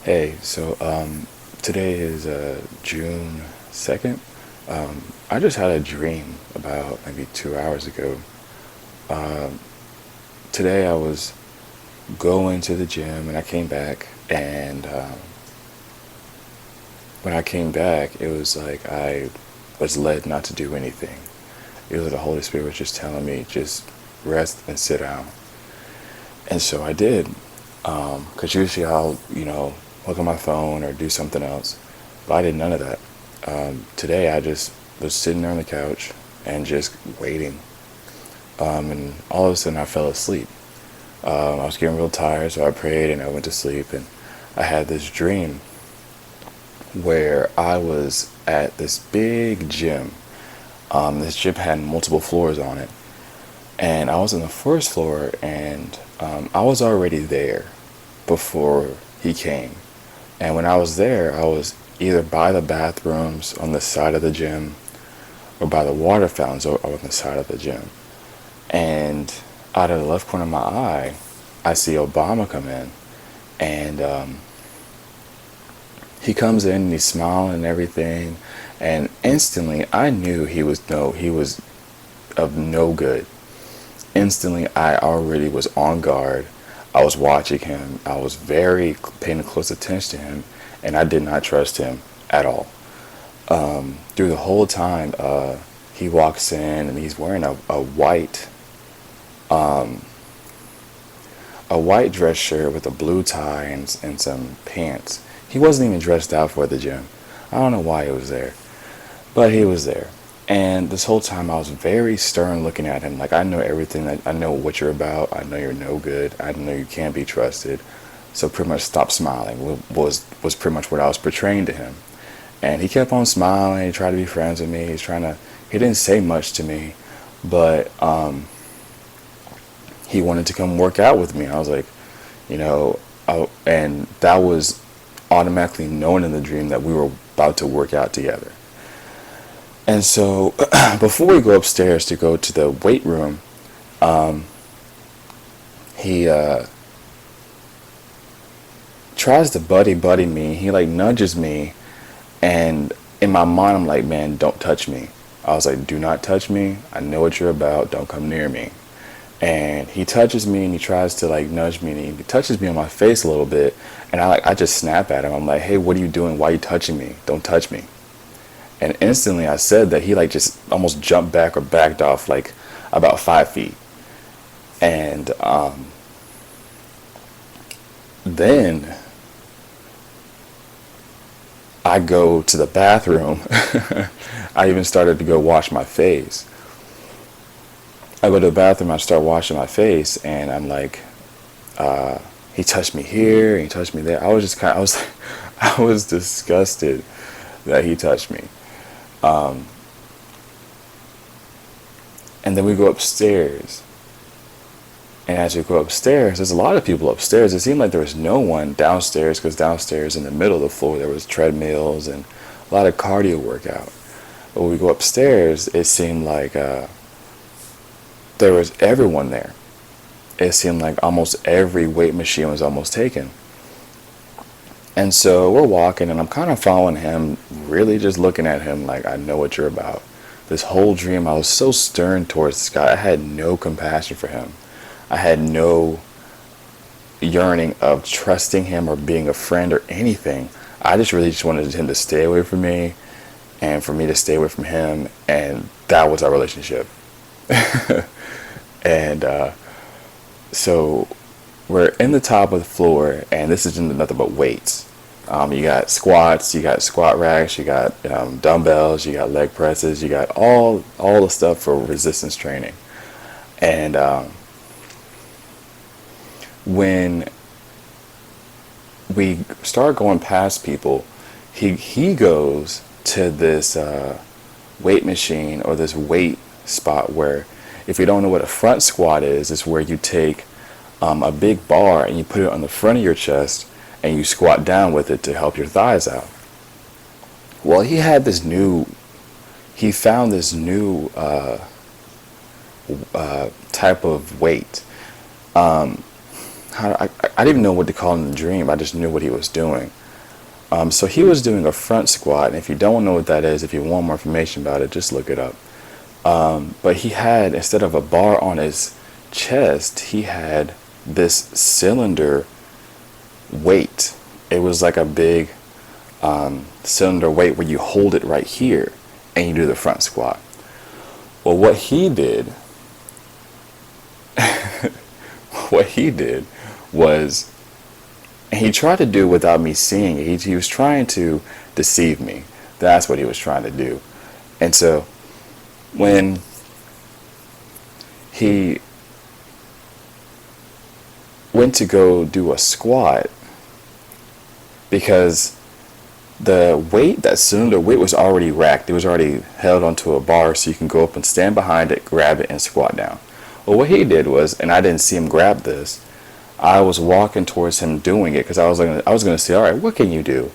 Hey, today is June 2nd. I just had a dream about maybe 2 hours ago. Um, Today I was going to the gym and I came back, and when I came back, it was like I was led not to do anything. It was like the Holy Spirit was just telling me, just rest and sit down. And so I did. Because usually I'll look at my phone or do something else. But I did none of that. Today I just was sitting there on the couch and just waiting. And all of a sudden I fell asleep. I was getting real tired, so I prayed and I went to sleep. And I had this dream where I was at this big gym. This gym had multiple floors on it. And I was on the first floor, and I was already there before he came. And when I was there, I was either by the bathrooms on the side of the gym or by the water fountains on the side of the gym. And out of the left corner of my eye, I see Obama come in. And he comes in and he's smiling and everything. And instantly, I knew he was of no good. Instantly, I already was on guard. I was watching him. I was very paying close attention to him, and I did not trust him at all. Through the whole time, he walks in and he's wearing a white dress shirt with a blue tie and some pants. He wasn't even dressed out for the gym. I don't know why he was there, but he was there. And this whole time I was very stern looking at him, like I know everything, that I know what you're about, I know you're no good, I know you can't be trusted. So pretty much stop smiling was pretty much what I was portraying to him. And he kept on smiling, he tried to be friends with me, he didn't say much to me, but he wanted to come work out with me. I was like, and that was automatically known in the dream that we were about to work out together. And so before we go upstairs to go to the weight room, he tries to buddy me. He like nudges me, and in my mind I'm like, man, don't touch me. I was like, do not touch me. I know what you're about. Don't come near me. And he touches me and he tries to like nudge me, and he touches me on my face a little bit, and I just snap at him. I'm like, hey, what are you doing? Why are you touching me? Don't touch me. And instantly I said that, he like just almost jumped back or backed off like about 5 feet. And then I go to the bathroom. I even started to go wash my face. I go to the bathroom, I start washing my face, and I'm like, he touched me here, he touched me there. I was disgusted that he touched me. And then we go upstairs. And as we go upstairs, there's a lot of people upstairs. It seemed like there was no one downstairs, because downstairs in the middle of the floor there was treadmills and a lot of cardio workout. But when we go upstairs, it seemed like there was everyone there. It seemed like almost every weight machine was almost taken. And so we're walking, and I'm kind of following him, really just looking at him like, I know what you're about. This whole dream, I was so stern towards this guy. I had no compassion for him. I had no yearning of trusting him or being a friend or anything. I just wanted him to stay away from me, and for me to stay away from him, and that was our relationship. And so we're in the top of the floor, and this is nothing but weights. You got squats, you got squat racks, you got dumbbells, you got leg presses, you got all the stuff for resistance training. And when we start going past people, he goes to this weight machine, or this weight spot, where, if you don't know what a front squat is, it's where you take a big bar and you put it on the front of your chest and you squat down with it to help your thighs out. Well, he found this new type of weight. I didn't even know what to call it in the dream. I just knew what he was doing. So he was doing a front squat, and if you don't know what that is, if you want more information about it, just look it up. But he had, instead of a bar on his chest, he had this cylinder weight. It was like a big cylinder weight where you hold it right here and you do the front squat. Well, what he did, what he did was, and he tried to do it without me seeing it. He was trying to deceive me. That's what he was trying to do. And so when he went to go do a squat, because the weight, that cylinder weight, was already racked. It was already held onto a bar, so you can go up and stand behind it, grab it, and squat down. Well, what he did was, and I didn't see him grab this, I was walking towards him doing it because I was going to say, all right, what can you do?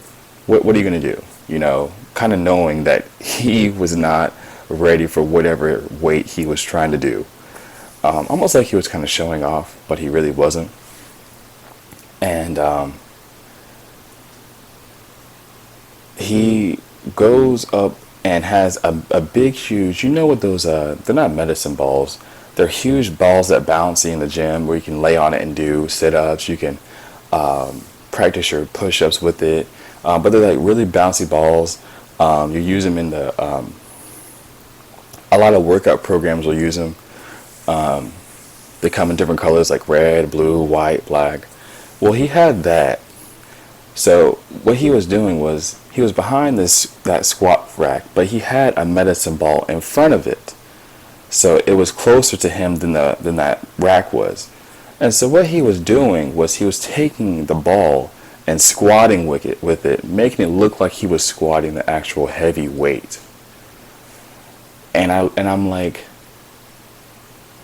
What are you going to do? You know, kind of knowing that he was not ready for whatever weight he was trying to do. Almost like he was kind of showing off, but he really wasn't. And he goes up and has a big, huge, you know what those, they're not medicine balls. They're huge balls that bounce in the gym where you can lay on it and do sit-ups. You can practice your push-ups with it. But they're like really bouncy balls. You use them in the, a lot of workout programs will use them. They come in different colors like red, blue, white, black. Well, he had that. So what he was doing was, he was behind that squat rack, but he had a medicine ball in front of it. So it was closer to him than that rack was. And so what he was doing was, he was taking the ball and squatting with it, making it look like he was squatting the actual heavy weight. And I'm like,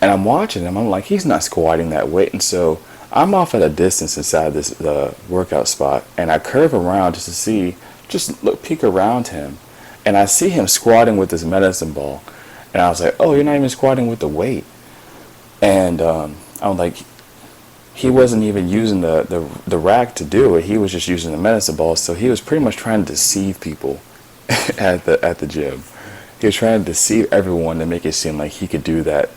and I'm watching him. I'm like, he's not squatting that weight. And so I'm off at a distance inside this workout spot, and I curve around just to see, peek around him, and I see him squatting with this medicine ball. And I was like, oh, you're not even squatting with the weight. And I'm like, he wasn't even using the rack to do it. He was just using the medicine ball. So he was pretty much trying to deceive people at the gym. He was trying to deceive everyone to make it seem like he could do that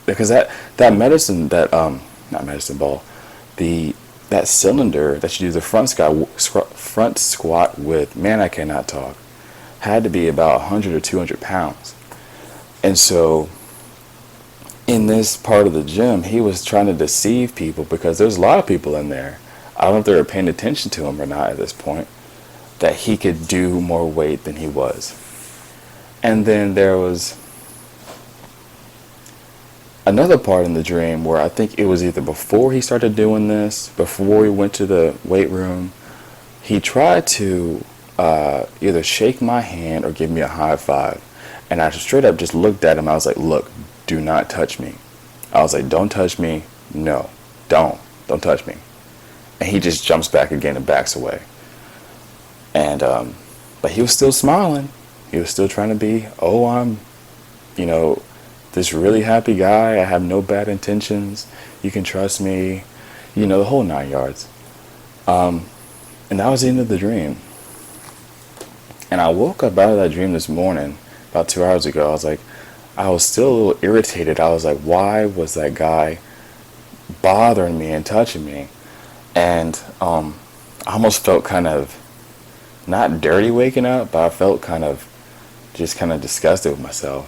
because that medicine, not medicine ball, that cylinder that you do the front squat with, man, I cannot talk, had to be about 100 or 200 pounds. And so in this part of the gym, he was trying to deceive people because there's a lot of people in there. I don't know if they were paying attention to him or not at this point, that he could do more weight than he was. And then there was another part in the dream where I think it was either before he started doing this, before he went to the weight room, he tried to either shake my hand or give me a high five. And I straight up just looked at him. I was like, look, do not touch me. I was like, don't touch me. No, don't touch me. And he just jumps back again and backs away. And, but he was still smiling. He was still trying to be, oh, I'm, this really happy guy. I have no bad intentions. You can trust me. The whole 9 yards. And that was the end of the dream. And I woke up out of that dream this morning, about 2 hours ago. I was still a little irritated. I was like, why was that guy bothering me and touching me? And I almost felt kind of, not dirty waking up, but I felt kind of disgusted with myself.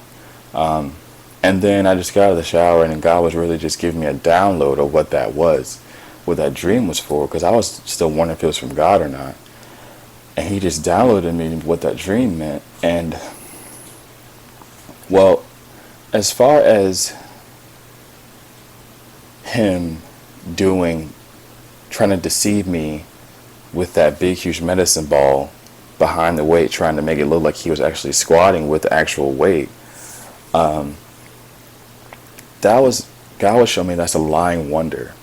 And then I just got out of the shower, and God was really just giving me a download of what that was, what that dream was for, because I was still wondering if it was from God or not. And he just downloaded me what that dream meant. And, well, as far as him trying to deceive me with that big, huge medicine ball behind the weight, trying to make it look like he was actually squatting with the actual weight, God was showing me that's a lying wonder.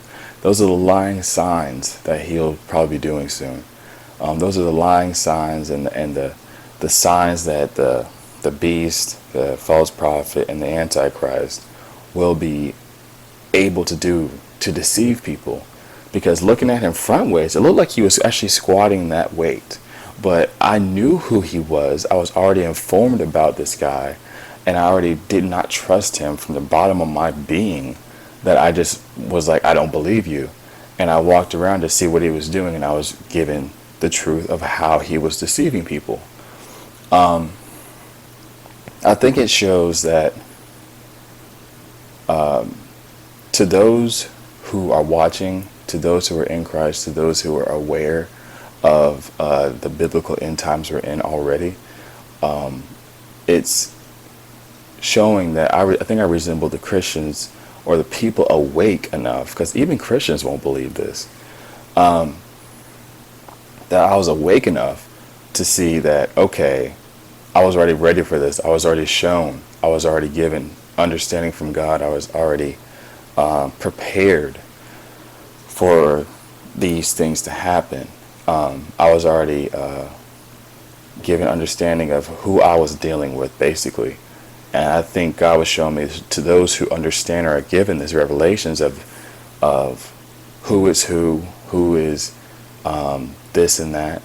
Those are the lying signs that he'll probably be doing soon. Those are the lying signs and the signs that the beast, the false prophet, and the Antichrist will be able to do to deceive people. because looking at him front ways, it looked like he was actually squatting that weight. But I knew who he was. I was already informed about this guy, and I already did not trust him from the bottom of my being, that I just was like, I don't believe you. And I walked around to see what he was doing, and I was given the truth of how he was deceiving people. I think it shows that to those who are watching, to those who are in Christ, to those who are aware of the biblical end times we're in already, it's showing that I think I resemble the Christians, or the people awake enough, because even Christians won't believe this, that I was awake enough to see that, okay, I was already ready for this. I was already shown. I was already given understanding from God. I was already prepared for these things to happen. I was already given understanding of who I was dealing with, basically. And I think God was showing me, to those who understand or are given these revelations of who is who is this and that,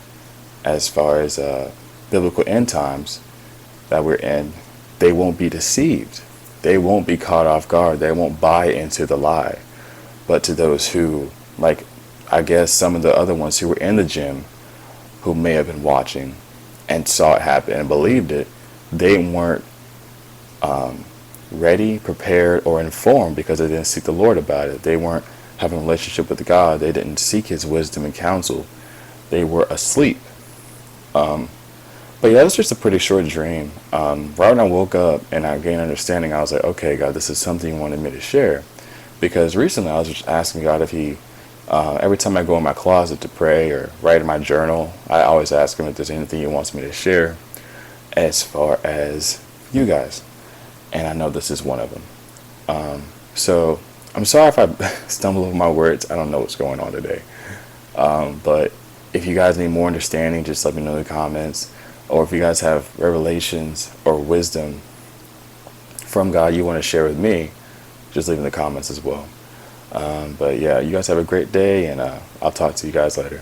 as far as biblical end times that we're in, they won't be deceived. They won't be caught off guard. They won't buy into the lie. But to those who, like, I guess some of the other ones who were in the gym, who may have been watching and saw it happen and believed it, they weren't ready, prepared, or informed, because they didn't seek the Lord about it. They weren't having a relationship with God. They didn't seek his wisdom and counsel. They were asleep. But yeah, it was just a pretty short dream. Right when I woke up and I gained understanding, I was like, okay, God, this is something you wanted me to share. Because recently I was just asking God if he, every time I go in my closet to pray or write in my journal, I always ask him if there's anything he wants me to share as far as you guys. And I know this is one of them. So I'm sorry if I stumble over my words. I don't know what's going on today. But if you guys need more understanding, just let me know in the comments. Or if you guys have revelations or wisdom from God you want to share with me, just leave in the comments as well. But yeah, you guys have a great day, and I'll talk to you guys later.